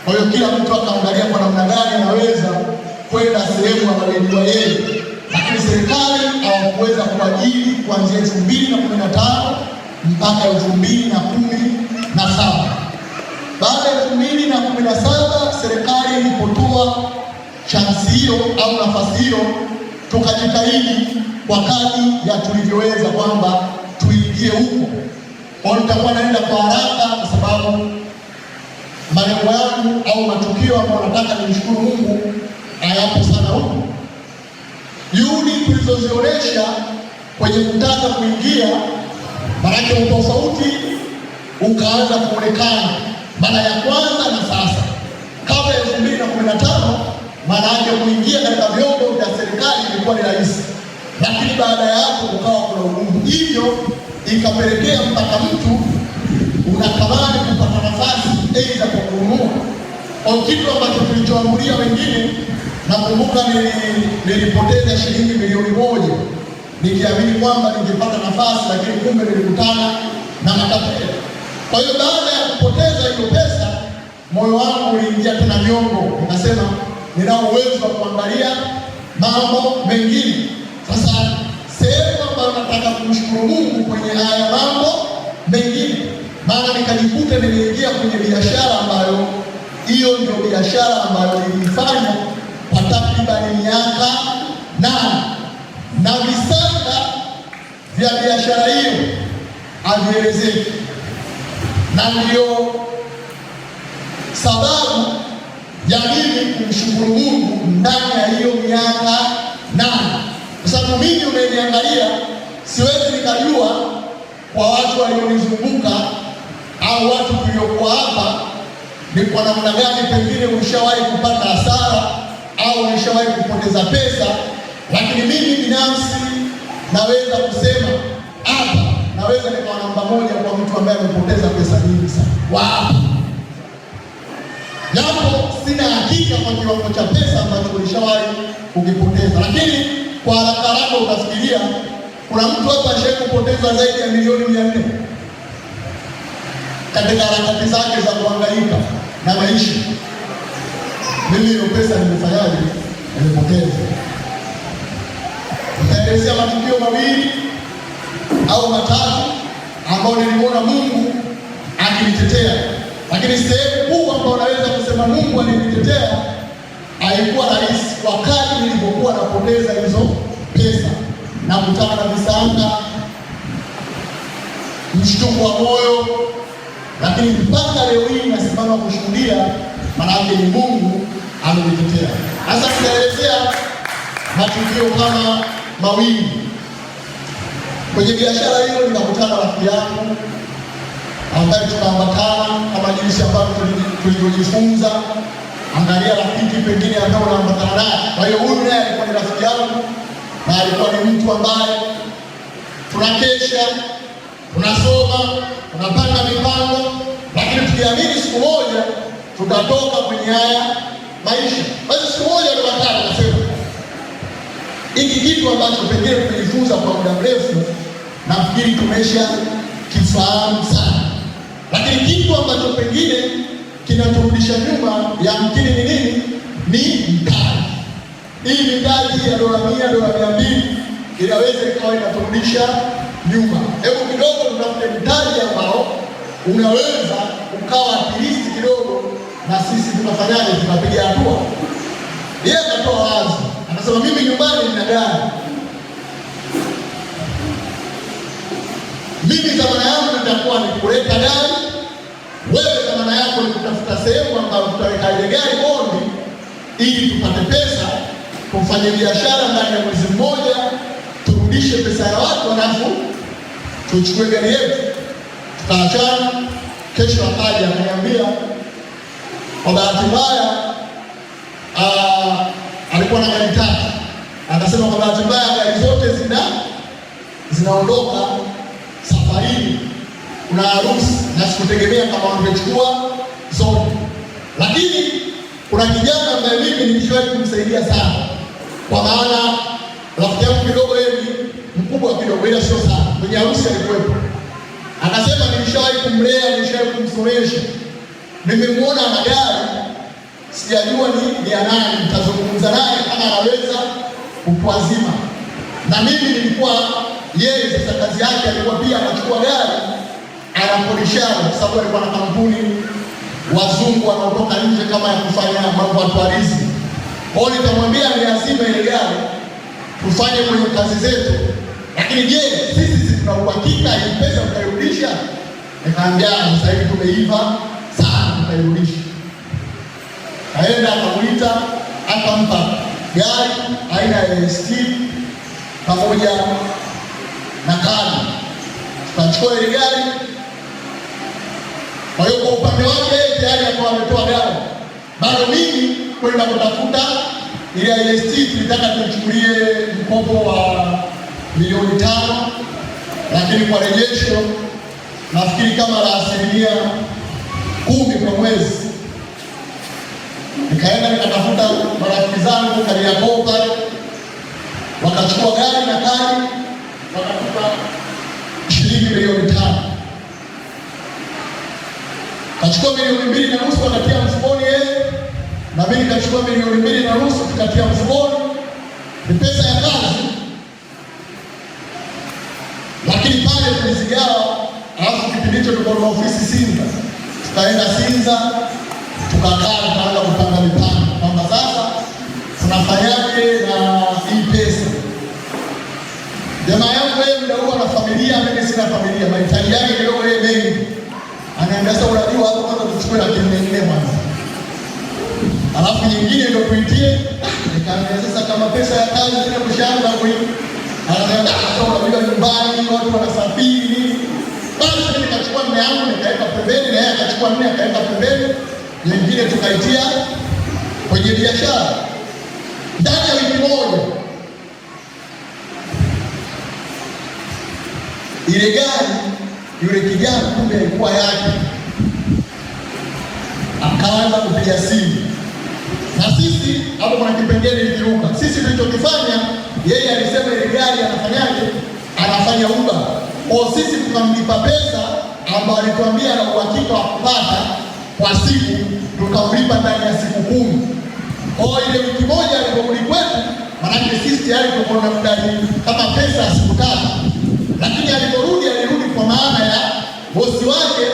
Kwa hiyo kila mtu akaangalia kwa namna gani anaweza kwenda sehemu analojua yeye, lakini serikali hawakuweza kuajiri kuanzia 2015 mpaka 2017. Baada ya 2017 serikali ilipotoa chansi hiyo au nafasi hiyo, tukajitahidi kwa kadri ya tulivyoweza kwamba tuingie huko. Kwa nitakuwa naenda kwa haraka kwa sababu malengo yangu au matukio ambayo nataka nimshukuru Mungu hayapo sana huko. Juhudi tulizozionyesha kwenye kutaka kuingia, maanake utofauti ukaanza kuonekana mara ya kwanza na sasa. Kabla ya 2015 maana yake kuingia katika vyombo vya serikali ilikuwa ni rahisi, lakini baada ya hapo ukawa kuna ugumu, hivyo ikapelekea mpaka mtu unatamani kupata nafasi aidha kwa kununua, kwa kitu ambacho tulichoamulia wengine. Nakumbuka nilipoteza shilingi milioni 1 nikiamini kwamba ningepata nafasi, lakini kumbe nilikutana na matapeli. Kwa hiyo baada ya kupoteza hiyo pesa, moyo wangu uliingia tena nyongo, nikasema ninao uwezo wa kuangalia mambo mengine. Sasa sehemu ambayo nataka kumshukuru Mungu kwenye haya mambo mengine, maana nikajikuta nimeingia kwenye biashara ambayo hiyo ndio biashara ambayo nilifanya kwa takribani miaka 8, na visanga vya biashara hiyo havielezeki, na ndio sababu ya mimi kumshukuru Mungu ndani ya hiyo miaka 8, kwa sababu mimi umeniangalia, siwezi nikajua kwa watu walionizunguka au watu tuliokuwa hapa ni kwa namna gani pengine ulishawahi kupata hasara au ulishawahi kupoteza pesa, lakini mimi binafsi naweza kusema hapa naweza nikawa namba 1 kwa mtu ambaye amepoteza pesa nyingi sana. Wow. Japo sina hakika kwa kiwango cha pesa ambacho ulishawahi kukipoteza, lakini kwa haraka utafikiria kuna mtu hapa ashawahi kupoteza zaidi ya milioni 400 katika harakati zake za kuhangaika na maisha. Mimi hiyo pesa nimefanyaje? Nimepoteza. Nitaelezea matukio mawili au matatu ambayo niliona Mungu akinitetea, lakini sehemu kubwa ambayo naweza kusema Mungu alinitetea haikuwa rahisi. Wakati nilipokuwa napoteza hizo pesa na kutana na visanga, mshtuko wa moyo, lakini mpaka leo hii nasimama kushuhudia, maanake ni Mungu amenitetea. Sasa nitaelezea matukio kama mawili. Kwenye biashara hiyo nikakutana na rafiki yangu ambaye tukaambatana kama jinsi ambavyo tulivyojifunza. Angalia rafiki pengine ambao unaambatana naye. Kwa hiyo huyu naye alikuwa ni rafiki yangu na alikuwa ni mtu ambaye tunakesha, tunasoma, tunapanga mipango, lakini tukiamini siku moja tutatoka kwenye haya maisha. Basi siku moja tukakutana, nasema hiki kitu ambacho pengine tumejifunza kwa muda mrefu nafikiri tumesha kifahamu sana, lakini kitu ambacho pengine kinaturudisha nyuma yamkini ni nini? Ni mtaji. Hii mitaji ya dola 100, dola 200 inaweza ikawa inaturudisha nyuma. Hebu kidogo tutafute mtaji ambao unaweza ukawa atilisi kidogo na sisi tunafanyaje, tunapiga hatua. Yeye akatoa wazi, anasema mimi nyumbani nina gari, mimi dhamana yangu itakuwa ni kuleta gari, wewe dhamana yako ni kutafuta sehemu ambayo tutaweka ile gari bondi ili tupate pesa, tufanye biashara ndani ya mwezi mmoja, turudishe pesa ya watu, halafu tuchukue gari yetu. Tukaachana. Kesho akaja akaniambia, kwa bahati mbaya alikuwa na gari 3. Akasema kwa bahati mbaya gari zote zinaondoka safarini, kuna harusi na sikutegemea kama wangechukua zote, lakini kuna kijana ambaye mimi nilishawahi kumsaidia sana, kwa maana rafiki yangu kidogo, yeye ni mkubwa kidogo ila sio sana, kwenye harusi alikuwepo. Akasema nilishawahi kumlea, nilishawahi kumsomesha, nimemwona ana gari sijajua ni ya nani, nitazungumza naye kama anaweza kutuazima. Na mimi nilikuwa yeye, sasa kazi yake alikuwa pia anachukua gari anakodisha, kwa sababu alikuwa na kampuni wazungu wanaotoka nje kama ya kufanya mambo ya tourism. Kwa hiyo nitamwambia niazime ile gari tufanye kwenye kazi zetu, lakini je, sisi tuna uhakika hii pesa tutairudisha? Nikaambia sasa hivi tumeiva sana, tutairudisha. Aenda akamuita, akampa gari aina ya ST pamoja na kadi, tukachukua ile gari. Kwa hiyo kwa upande wake tayari alikuwa ametoa gari, bado mimi kwenda kutafuta ile IST. Tulitaka tuchukulie mkopo wa milioni 5, lakini kwa rejesho nafikiri kama la 10% kwa mwezi. Nikaenda nikatafuta marafiki zangu Kariakoo pale, wakachukua gari na kadi, wakatupa shilingi milioni 5. Kachukua milioni 2.5 wakatia mfukoni yeye, na mimi nikachukua milioni 2.5 tukatia mfukoni. Ni pesa ya kazi, lakini pale tulizigawa. Alafu kipindi hicho tulikuwa na ofisi Sinza, tukaenda Sinza tukakaa tukaanza kupanga mipango kwamba sasa tunafanyaje na hii pesa. Jamaa yangu yeye muda huo ana familia, mimi sina familia, mahitaji yake kidogo yeye mengi. Anaambia sasa, unajua hapo kwanza tuchukue laki 400 mwanzo, alafu nyingine ndio tuitie. Nikaambia sasa kama pesa ya kazi zile kushaanza kuipa, anaambia sasa unajua nyumbani watu wanasafiri. Basi nikachukua 4 yangu nikaweka pembeni, na yeye akachukua 4 akaweka pembeni, nyingine tukaitia kwenye biashara. Ndani ya wiki moja ile gari, yule kijana kumbe alikuwa yake, akaanza kupiga simu. Na sisi hapo kuna kipengele iliruka. Sisi tulichokifanya, yeye alisema ile gari anafanyaje, anafanya Uber. Kwa sisi tukamlipa pesa ambayo alituambia na uhakika wa kupata kwa siku, tukamlipa ndani ya siku 10. Kwa ile wiki moja aliporudi kwetu, maana sisi tayari tulikuwa tunamdai kama pesa ya siku 3. Lakini aliporudi, alirudi kwa maana ya bosi wake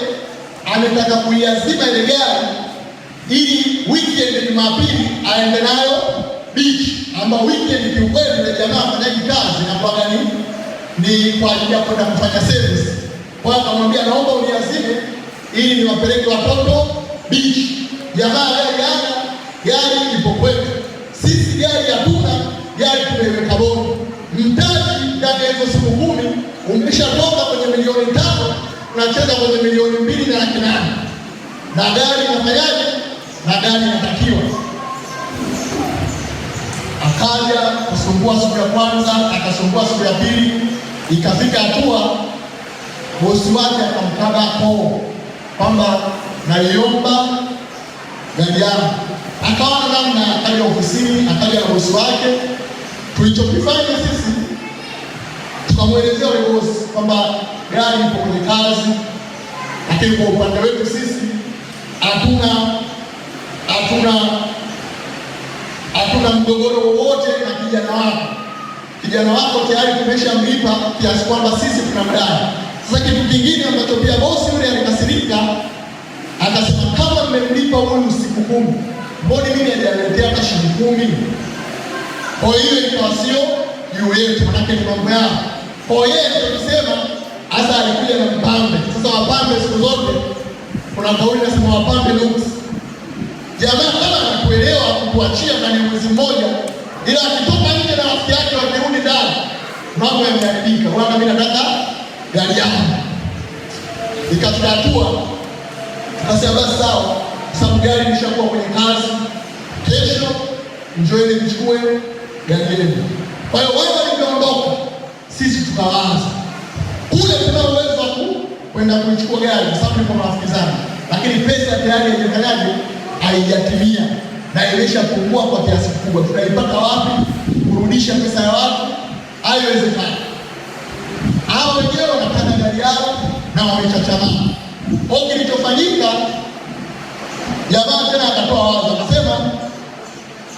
ametaka kuiazima ile gari ili weekend Jumapili aende nayo beach, ambao weekend kiukweli ile jamaa afanyaji kazi na kwa gani ni kwa ajili ya kwenda kufanya service. Kwa hiyo akamwambia naomba uniazime ili niwapeleke watoto beach. Jamaa gari ipo kwetu, sisi gari hatuna, gari tumeiweka bodi. Mtaji ndani ya hizo siku 10 umeshatoka kwenye milioni 5, tunacheza kwenye milioni 2.8. Na gari inafanyaje? Na gari inatakiwa. Akaja kusumbua siku ya kwanza, akasumbua siku ya pili, ikafika hatua bosi wake akamkaba koo kwamba naiomba gari yangu. Akaona namna, akaja ofisini, akaja na bosi wake. Tulichokifanya sisi, tukamwelezea yule bosi kwamba gari ipo kwenye kazi, lakini kwa upande wetu sisi hatuna mgogoro wowote na kijana wako. Kijana wako tayari tumeshamlipa kiasi kwamba sisi tunamdai. Sasa kitu kingine ambacho pia bosi yule alikasirika, akasema kama mmemlipa huyu siku 10, mbona mimi hajaniletea hata shilingi 10? Kwa hiyo ikawa sio juu yetu, manake ni mambo yao. Kwa hiyo tukisema hasa alikuja na mpambe. Sasa wapambe siku zote kuna kauli nasema wapambe nuksi. Jamaa kama anakuelewa kukuachia ndani ya mwezi mmoja, ila akitoka nje na rafiki yake wakirudi ndani, mambo yameharibika. Bwana, mimi nataka gari yangu. Ikafika hatua tukasema basi sawa, sababu gari ilishakuwa kwenye kazi, kesho njoeni mchukue gari yenu. Kwa hiyo wao waliondoka, sisi tukaanza kule. Tuna uwezo wa kwenda kuchukua gari kwa sababu tuko marafiki zangu, lakini pesa tayari haijafanyaje, haijatimia na imeshapungua kwa kiasi kikubwa. Tunaipata wapi kurudisha pesa ya watu? Haiwezekani. Hao wenyewe wanataka gari yao na wamechachamaa. Kwa kilichofanyika, jamaa tena akatoa wazo, akasema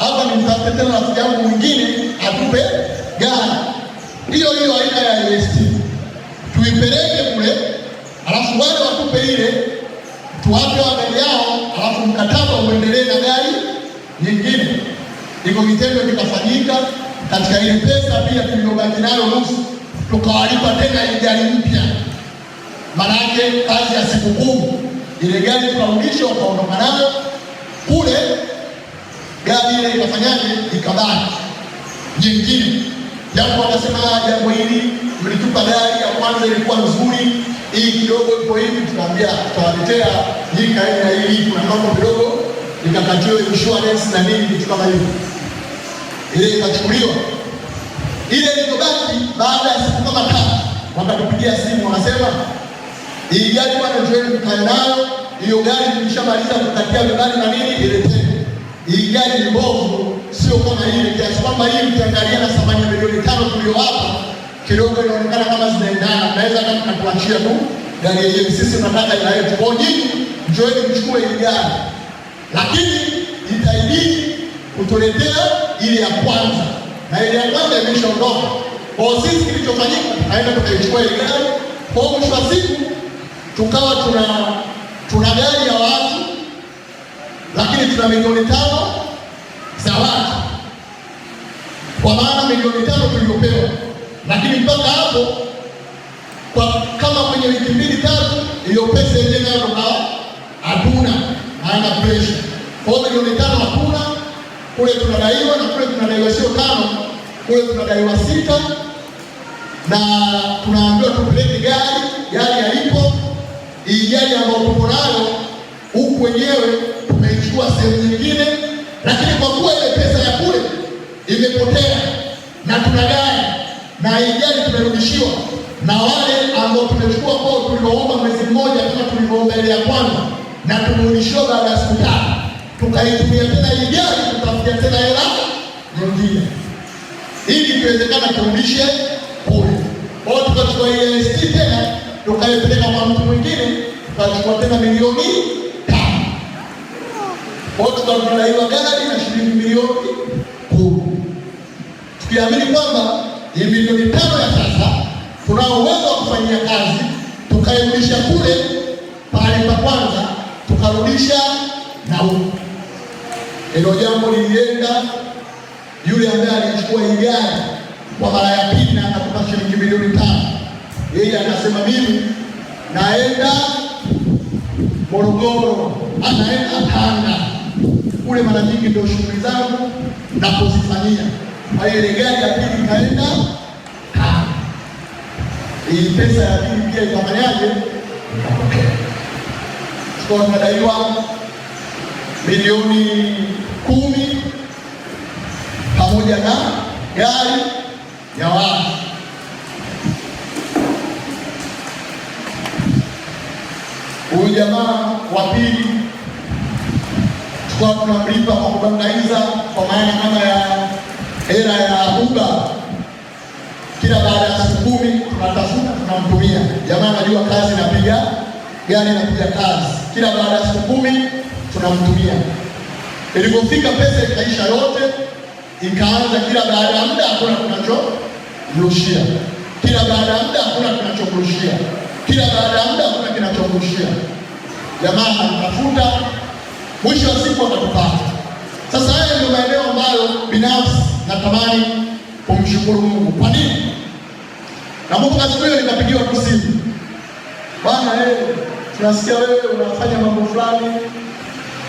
hapa nimtafute tena rafiki yangu mwingine atupe gari hiyo aina ya EST, tuipeleke kule, alafu wale watupe ile, tuwape gari yao, alafu mkataba uendelee na gari nyingine. Iko kitendo kikafanyika katika ile pesa pia tuliyobaki nayo nusu, tukawalipa tena ile gari mpya. Maana yake kazi ya siku 10 ile gari tukarudisha, wakaondoka nayo kule, gari ile ikafanyaje, ikabaki nyingine. Japo wakasema jambo hili mlitupa gari ya kwanza ilikuwa nzuri, hii kidogo ipo hivi, tunaambia tutawaletea hii kaina hii, kuna mambo kidogo ikakatiwa insurance na nini kitu kama hivyo. Ile ikachukuliwa. Ile iliyobaki baada ya siku kama 3 wakatupigia simu wakasema hii gari bwana Joel mkae nayo, hiyo gari nimeshamaliza kukatia gari na nini iletee. Hii gari ni mbovu, sio kama ile, kiasi kwamba hii mkiangalia na thamani ya milioni 5 tuliyowapa kidogo inaonekana kama zinaendana, naweza kama katuachia tu gari yenyewe, sisi tunataka ile yetu. Kwa nyinyi Joel mchukue ile gari, lakini itaibidi kutuletea ile ya kwanza, na ile ya kwanza imeshaondoka. Kwa sisi kilichofanyika, aenda tukaichukua ile gari. Kwa mwisho wa siku tukawa tuna gari ya watu, lakini tuna milioni 5 za watu, kwa maana milioni 5 tuliopewa, lakini mpaka hapo kwa kama kwenye wiki 2-3 hiyo pesa yenyewe nayo hatuna, haina pressure. Kwa milioni 5 hatuna, kule tunadaiwa, na kule tunadaiwa sio 5, kule tunadaiwa 6, na tunaambiwa tupeleke gari haipo. Hii gari ambayo tuko nayo huku wenyewe tumeichukua sehemu nyingine, lakini kwa kuwa ile pesa ya kule imepotea na tuna gari na hii gari tumerudishiwa, na wale ambao tumechukua kwao tulioomba mwezi mmoja kama tulivyoomba ile ya kwanza, na tumerudishiwa baada ya siku 3, tukaitumia tena hii gari tutafutia tena hela nyingine ili kiwezekana turudishe kule. Kwa tukachukua ile ST tena tukaipeleka kwa mtu mwingine, tukachukua tena milioni 5. Kwa tukadaiwa gari na shilingi milioni 10, tukiamini kwamba hii milioni 5 ya sasa tunao uwezo wa kufanyia kazi, tukairudisha kule pale pa kwanza, tukarudisha na huko. Hilo jambo lilienda, yule ambaye alichukua hii gari kwa mara ya pili na akatupa shilingi milioni 5, yeye akasema mimi naenda Morogoro, anaenda Tanga, kule mara nyingi ndio shughuli zangu na kuzifanyia. Kwa hiyo ile gari ya pili ikaenda Tanga. Hii pesa ya pili pia ikafanyaje? Ikapokea. Kwa tunadaiwa milioni 10 pamoja na gari ya watu. Huyu jamaa wa pili tukawa tunamlipa kwa kubangaiza, kwa maana kama ya hela ya Uber. Kila baada ya siku 10 tunatafuta tunamtumia jamaa, anajua kazi inapiga, gari inapiga kazi. Kila baada ya siku 10 tunamtumia. Ilipofika pesa ikaisha yote, ikaanza kila baada ya muda hakuna tunachomrushia, kila baada ya muda hakuna tunachomrushia, kila baada ya muda hakuna kinachomrushia. Jamaa anatafuta, mwisho wa siku atatupata. Sasa haya ndio maeneo ambayo binafsi natamani kumshukuru Mungu. Kwa nini? Na Mungu siku hiyo nikapigiwa simu, bwana tunasikia wewe unafanya mambo fulani,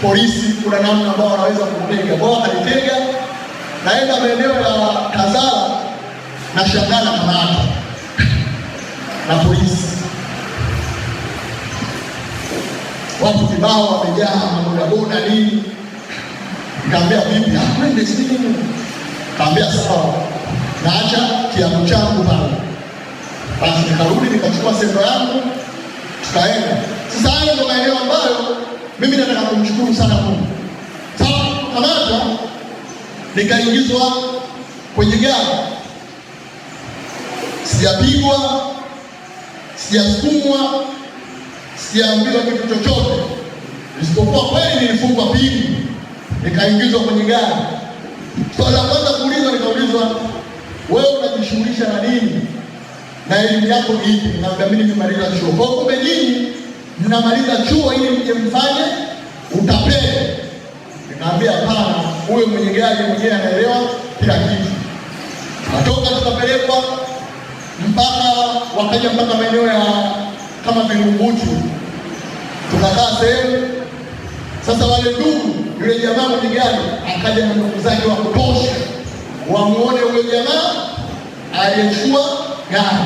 polisi kuna namna ambao wanaweza kukutega. Kwa akanitega, naenda maeneo ya Kazara na shangana kamata na polisi, watu kibao wamejaa mabodaboda nini. Nikamwambia vipi, akwende sini? Kaambia sawa, naacha kiapo changu pale. Basi nikarudi nikachukua sendo yangu tukaenda. Sasa hayo ndio maeneo ambayo mimi nataka kumshukuru sana Mungu. Sawa, kamata nikaingizwa kwenye gari, sijapigwa, sijasukumwa, sijaambiwa kitu chochote, isipokuwa kweli nilifungwa pingu, nikaingizwa kwenye gari. Swali la kwanza kuulizwa, nikaulizwa wewe unajishughulisha na nini na elimu yako ni ipi? Na mimi nimemaliza chuo. Kwa kumbe nyinyi mnamaliza chuo ili mje mfanye utapeli. Nikamwambia hapana, huyo mwenye gari mwenyewe anaelewa kila kitu. Natoka tukapelekwa wakaja mpaka maeneo ya kama Vingunguti, tukakaa sehemu. Sasa wale ndugu, yule jamaa mwenye gari akaja na ndugu zake wa kutosha wamuone huyo jamaa aliyechukua gari.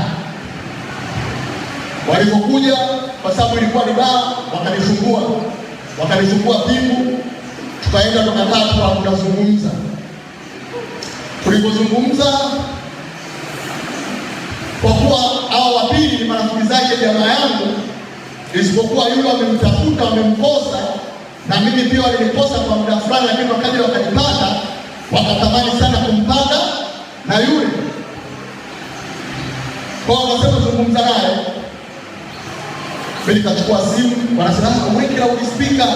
Walipokuja, kwa sababu ilikuwa ni baa, wakanifungua pingu, tukaenda tukakaa tunazungumza. Tulipozungumza, kwa kuwa hao wa pili ni marafiki zake jamaa yangu, isipokuwa yule wamemtafuta, wamemkosa, na mimi pia walinikosa kwa muda fulani, lakini wakaja wakanipata, wakatamani sana kumpata na yule. Kwa wakasema zungumza naye. Mimi nikachukua simu, wanasema mweke loudspeaker,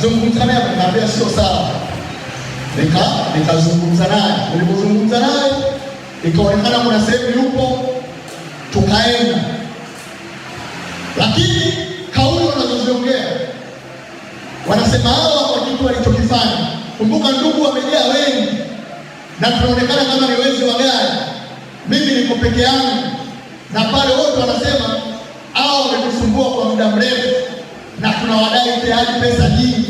zungumza naye. Nikamwambia sio sawa. Nikazungumza naye. Nilipozungumza naye, ikaonekana kuna sehemu yupo, tukaenda. Lakini kauli wanazoziongea, wanasema hawa kwa kitu walichokifanya. Kumbuka ndugu wamejaa wengi na tunaonekana kama ni wezi wa gari. Mimi niko peke yangu, na pale wote wanasema hao wametusumbua kwa muda mrefu na tunawadai tayari pesa nyingi.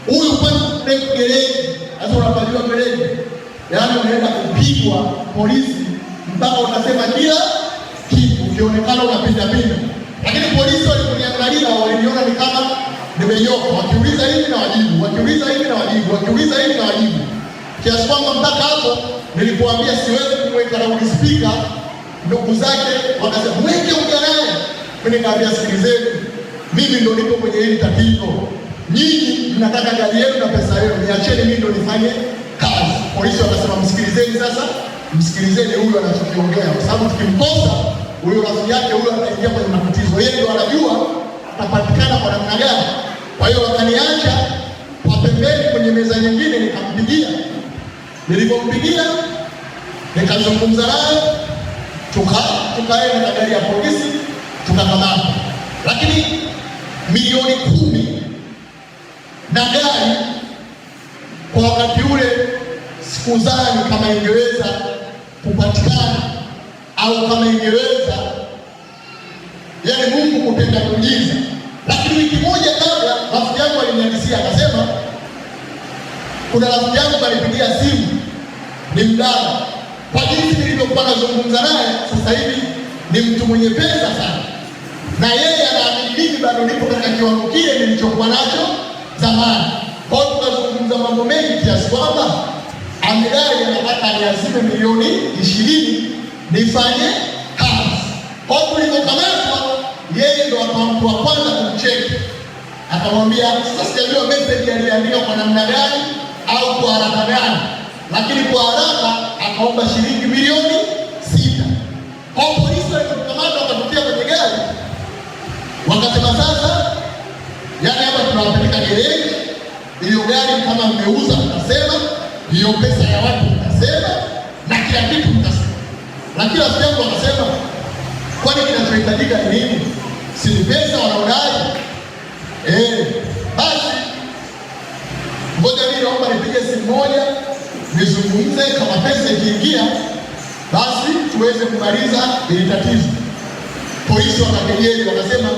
Huyu kwanza gereji, sasa unapajua gereji, yaani unaenda kupigwa polisi mpaka unasema kila kitu, ukionekana unapinda. Lakini polisi waliponiangalia waliniona ni kama nimeyoka, wakiuliza hivi na wajibu, wakiuliza hivi na wajibu, wakiuliza hivi na wajibu, kiasi kwamba mpaka hapo nilipoambia siwezi kumweka loudspeaker, ndugu zake wakasema mweke ujanaye. Mimi nikamwambia sikilizeni, mimi ndo nipo kwenye hili tatizo, nyinyi mnataka gari yenu na pesa yenu, niacheni mimi ndo nifanye kazi. Polisi wakasema msikilizeni sasa, msikilizeni huyu anachokiongea, kwa sababu tukimkosa huyo rafiki yake huyo ataingia kwenye matatizo. Yeye ndo anajua atapatikana kwa namna gani. Kwa hiyo wakaniacha kwa pembeni kwenye meza nyingine, nikampigia. Nilipompigia nikazungumza naye, tukaenda na gari ya polisi tukakamata. Lakini milioni 10 na gari kwa wakati ule sikuzani kama ingeweza kupatikana au kama ingeweza, yaani Mungu kutenda muujiza. Lakini wiki moja kabla rafiki yangu aliniandikia akasema, kuna rafiki yangu alipigia simu ni mdada, kwa jinsi nilivyokuwa nazungumza naye sasa hivi ni mtu mwenye pesa sana, na yeye anaamini mimi bado nipo katika kiwango kile nilichokuwa nacho zamani. Kwa hiyo tukazungumza mambo mengi kiasi kwamba amedai anataka niazime milioni 20 nifanye kazi. Kwa hiyo tulipokamatwa, yeye ndo akawa mtu wa kwanza kumcheki, akamwambia sasa sijajua message aliandika kwa namna gani au kwa haraka gani, lakini kwa haraka akaomba shilingi milioni 6. Kwa polisi walipokamata wakatutia kwenye gari, wakasema sasa, yaani hapa tunawapeleka gereji, hiyo gari kama mmeuza mtasema, hiyo pesa ya watu mtasema, na kila kitu mtasema. Lakini rafiki yangu akasema, kwani kinachohitajika ni nini? Si pesa wanaodai? Basi ngoja mimi naomba nipige simu moja nizungumze, kama pesa ikiingia basi tuweze kumaliza ile tatizo. Polisi wakakejeli, wakasema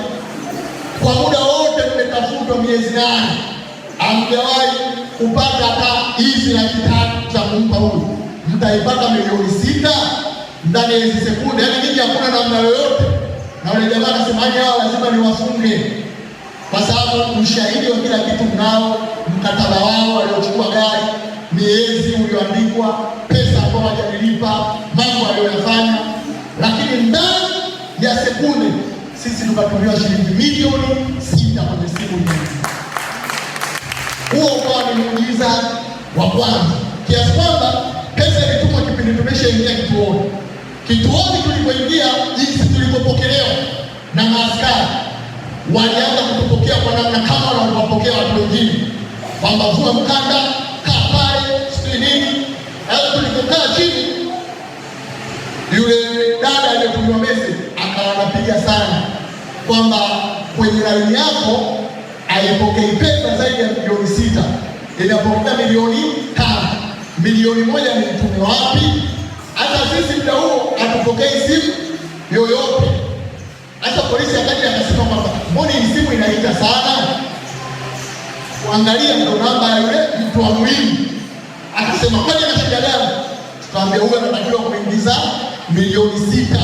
kwa muda wote tumetafutwa miezi 8 hamjawahi kupata hata hizi $300 za kumpa huyu, mtaipata milioni 6 ndani ya hizi sekunde. Yaani mimi hakuna namna yoyote. Na wale jamaa anasemaje, hao lazima niwafunge, kwa sababu ushahidi wa kila kitu mnao, mkataba wao waliochukua gari, miezi ulioandikwa, pesa ambayo hawajalilipa, mambo waliyofanya. Lakini ndani ya sekunde sisi tukatumiwa shilingi milioni 6 kwenye simu hii. Huo ukawa ni muujiza wa kwanza, kiasi kwamba pesa ilitumwa kipindi tumeshaingia kituoni. Kituoni tulipoingia, jinsi tulipopokelewa na maaskari, walianza kutupokea kwa namna kama wanavyopokea watu wengine, kwamba vua mkanda, kaa pale, sijui nini. Hapo tulipokaa chini, yule dada aliyetumiwa message akawa anapiga sana kwamba kwenye laini yako haipokei pesa zaidi ya milioni 6, inapokea milioni 5. Milioni 1 ni mtume wapi? Hata sisi muda huo hatupokei simu yoyote. Hata polisi akaja akasema kwamba mbona hii simu inaita sana, kuangalia ndo namba ya yule mtu wa muhimu. Akasema kwani ana shida gani? Tukamwambia huyu anatakiwa kuingiza milioni 6.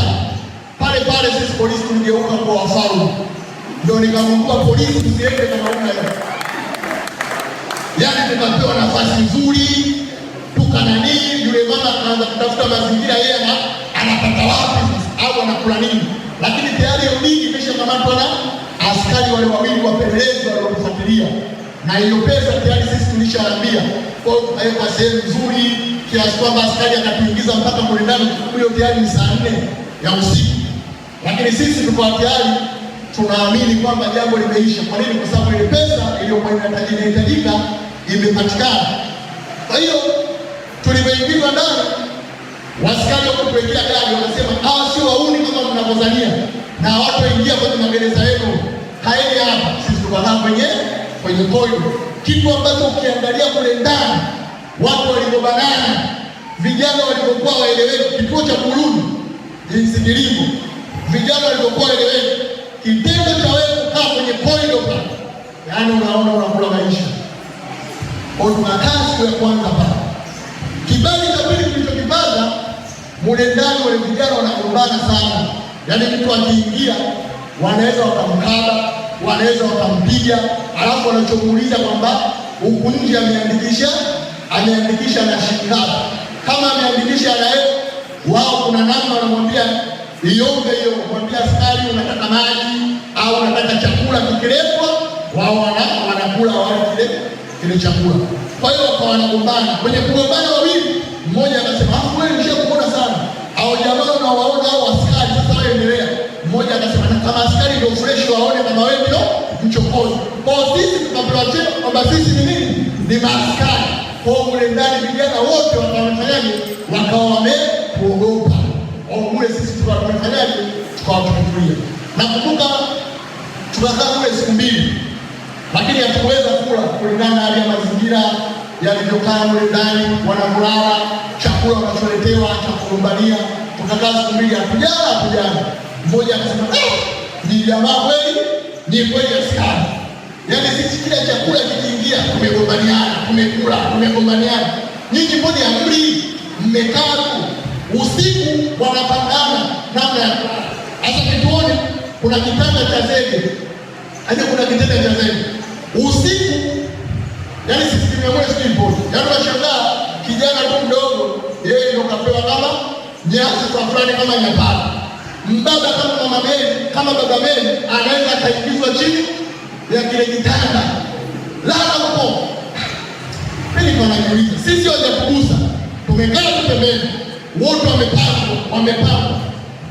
Pale pale sisi polisi tuligeuka kwa wafalme. Ndio nikamwambia polisi usiende kama una hiyo. Yaani tukapewa nafasi nzuri, tukanani, yule mama akaanza kutafuta mazingira yeye anapata wapi sasa au anakula nini. Lakini tayari udini imeshakamatwa na askari wale wawili wapelelezi waliofuatilia. Na hiyo pesa tayari sisi tulishaambia. Kwa hiyo tukaweka sehemu nzuri kiasi kwamba askari akatuingiza mpaka kule ndani, huyo tayari ni saa 4 ya usiku. Lakini sisi tuko tayari tunaamini kwamba jambo limeisha. Kwa nini? Kwa sababu ile pesa iliyokuwa inahitajika imepatikana. Kwa hiyo tulipoingizwa ndani, waskari wakutuwekea gari wakasema hawa sio wauni kama mnavyodhania, na watu waingia kwenye magereza yenu, haeni hapa. Sisi tukakaa kwenye korido, kitu ambacho ukiangalia kule ndani watu walivyobanana, vijana walivyokuwa waeleweki, kituo cha Burundi jinsi kilivyo, vijana walivyokuwa waeleweki, kitendo cha wewe kukaa kwenye korido pale, yaani unaona unakula maisha. Kwa tunakaa siku ya kwanza pale. Kibali cha pili kilichokipata, mule ndani wale vijana wanagombana sana. Yaani mtu akiingia wanaweza wakamkaba, wanaweza wakampiga, alafu wanachomuuliza kwamba huku nje ameandikisha na shirika. Kama ameandikisha na yeye, wao kuna namna wanamwambia iombe hiyo, kumwambia askari unataka maji au unataka chakula kikiletwa, wao wanakula wale kile chakula. Kwa hiyo wakawa wanagombana. Kwenye kugombana wawili, mmoja akasema wewe nishakuona sana, hao jamaa unawaona hao askari, sasa wewe endelea. Mmoja akasema kama askari ndio fresh waone kama wewe ndio mchokozi. Kwa sisi tukapewa cheo kwamba sisi ni nini? Ni maaskari. Kwa mule ndani vijana wote wakafanyaje? Wakawa wamekuogopa. Au mule sisi tukafanyaje? Tukawatulia. Nakumbuka tukakaa mule siku 2. Lakini hatuweza kula kulingana na hali ya mazingira yalivyokaa mule ndani, wanamlala, chakula wanacholetewa cha kugombania. Tukakaa siku 2 hatujala. Mmoja akasema ni jamaa kweli, ni kweli askari. Yaani sisi kila chakula kikiingia tumegombaniana, tumegombaniana. Nyinyi mbona amri mmekaa tu usiku wanapangana namna ya kulala. Sasa kituoni kuna kitanda cha zege. Kuna kitanda cha zege. Usiku, yaani sisi tumemwona siku ipoje. Yaani unashangaa kijana tu mdogo, yeye ndio kapewa kama nyasi kwa fulani kama nyapara. Mbaba kama mama Mary, kama baba Mary anaweza akaingizwa chini ya kile kitanda. Lala huko. Mimi najiuliza, sisi hawajakugusa. Tumekaa tu pembeni. Wote wamepangwa.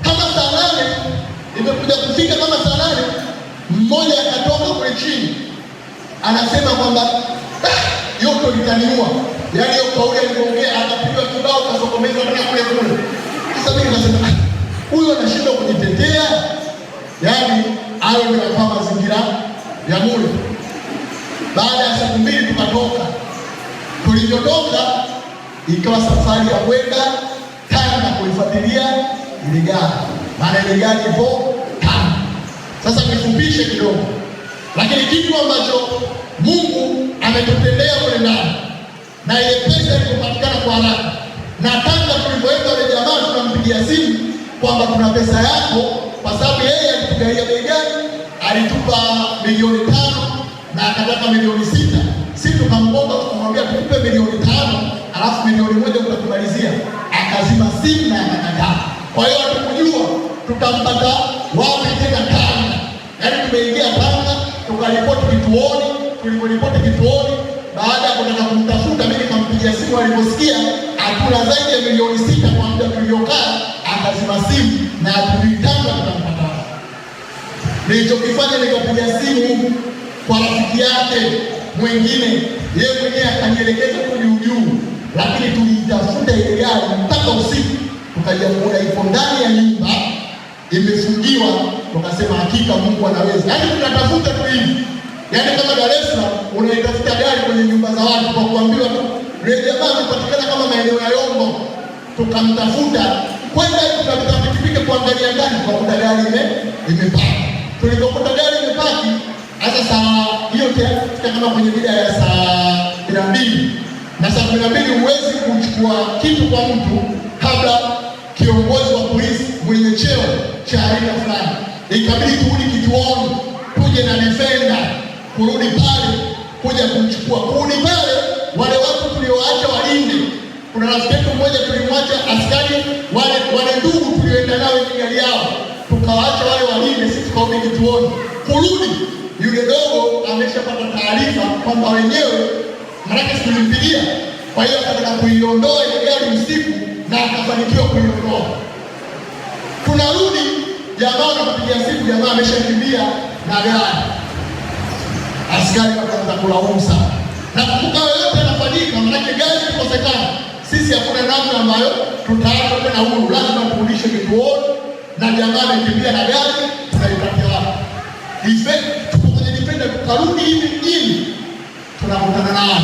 Kama saa 8 imekuja kufika kama saa 8, mmoja akatoka kule chini. Anasema kwamba yote litaniua. Yaani hiyo kauli aliongea akapigwa kibao kasokomezwa tena kule. Sasa mimi nasema huyu anashindwa kujitetea. Yaani hayo ndio kama mazingira ya mule. Baada ya siku 2 tukatoka. Tulivyotoka ikawa safari ya kwenda Tanga kuifuatilia ile gari. Maana ile gari ipo Tanga. Sasa nifupishe kidogo. Lakini kitu ambacho Mungu ametutendea kule ndani, na ile pesa ilipopatikana kwa haraka, na Tanga tulipoweka wale jamaa tunampigia simu kwamba kuna pesa yako, kwa sababu yeye alitugaia bei gani? Alitupa milioni 5 na akataka milioni 6. Sisi tukamwomba tukamwambia tukupe milioni 5 alafu milioni 1 utakumalizia. Akazima simu na akakataa. Kwa hiyo hatukujua tutampata wapi tena Tanga. Yaani tumeingia Tanga, tukaripoti kituoni, tuliporipoti kituoni, baada ya kutaka kumtafuta mimi nikampigia simu, aliposikia hakuna zaidi ya milioni 6 kwa muda tuliokaa, akazima simu na hatujitanga tutampata. Nilichokifanya nikapiga simu kwa rafiki yake mwingine, yeye mwenyewe akanielekeza tu juu, lakini kuitafuta ile gari mpaka usiku, tukaja kuona ipo ndani ya nyumba imefungiwa. Tukasema hakika Mungu anaweza. Yaani tunatafuta tu hivi, yaani kama Dar es Salaam unaitafuta gari kwenye nyumba za watu kwa kuambiwa tu yule jamaa amepatikana kama maeneo ya Yombo. Tukamtafuta kwenda tukapita pikipiki kuangalia ndani, kwa kuta gari imepaki. Tulipokuta gari imepaki, hasa saa hiyo kama kwenye mida ya saa 12 na saa 12 huwezi kuchukua kitu kwa mtu kabla kiongozi wa polisi mwenye cheo cha aina fulani. Ikabidi turudi kituoni, tuje na defender kurudi pale kuja kumchukua. Kurudi pale, wale watu tulioacha walinde, kuna rafiki yetu mmoja tulimwacha askari wale ndugu tulioenda nao kwenye gari yao, tukawaacha wale walinde, sisi tukarudi kituoni. Kurudi yule dogo ameshapata taarifa kwamba wenyewe, maana tulimpigia, kwa hiyo akataka kuiondoa ile gari usiku na akafanikiwa kuiondoa. Tunarudi, jamaa anapigia simu, jamaa ameshakimbia na gari. Askari wakaanza kulaumu sana. Na kumbuka yote yanafanyika, maana gari ikosekana. Sisi hakuna namna ambayo tutaacha tena huru, lazima turudishe kituoni, na jamaa amekimbia na gari, tunaipata wapi? Tuko kwenye defender, tukarudi hivi mjini, tunakutana nao.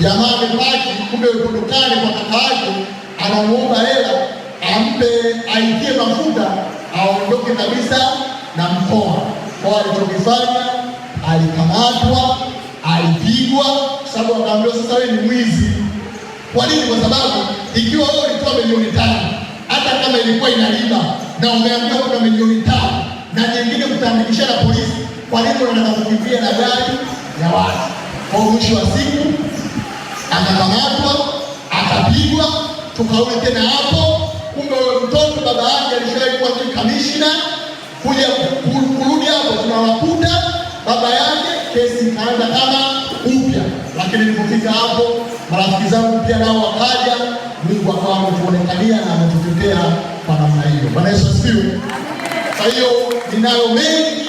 Jamaa amepaki, kumbe yuko dukani kwa kaka yake, anamuomba hela ampe aitie mafuta aondoke kabisa na mkoa. Kwa alichokifanya, alikamatwa, alipigwa, sababu akaambiwa sasa wewe ni mwizi. Kwa nini? Kwa sababu ikiwa wewe ulitoa milioni 5, hata kama ilikuwa inaliba na umeambiwa kuna milioni 5 na nyingine mtaandikishana polisi, kwa nini unataka kukimbia na gari ya watu? Kwa mwisho wa siku akakamatwa, akapigwa, tukaona tena hapo. Kumbe mtoto baba yake alishawahi kuwa kamishna, kuja kurudi hapo tunawakuta baba yake, kesi ikaanza kama upya. Lakini nilipofika hapo, marafiki zangu pia nao wakaja, Mungu akawa ametuonekania na ametutetea kwa namna hiyo. Bwana Yesu asifiwe. Kwa hiyo ninayo mengi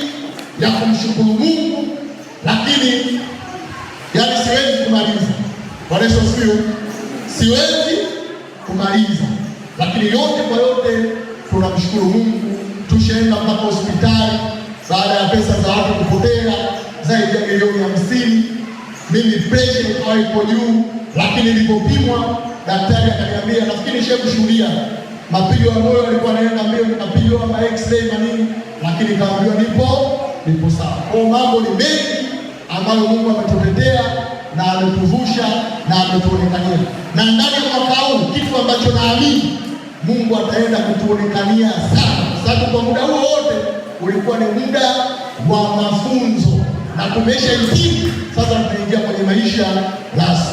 ya kumshukuru Mungu, lakini yani siwezi kumaliza. Bwana Yesu asifiwe. Siwezi kumaliza, lakini yote kwa yote tunamshukuru Mungu. Tushaenda mpaka hospitali baada ya pesa za watu kupotea zaidi ya milioni 50. Mimi pressure ikawa iko juu, lakini nilipopimwa daktari akaniambia, nafikiri shekushuhudia mapigo ya moyo alikuwa anaenda mbio, nikapigwa ma x-ray na nini, lakini kaambiwa nipo sawa. Kwa mambo ni mengi ambayo Mungu ametutetea na ametuvusha na ametuonekania. Na ndani ya mwaka huu, kitu ambacho naamini Mungu ataenda kutuonekania sana, kwa sababu kwa muda huo wote ulikuwa ni muda wa mafunzo na tumesha hitimu. Sasa tunaingia kwenye maisha rasmi.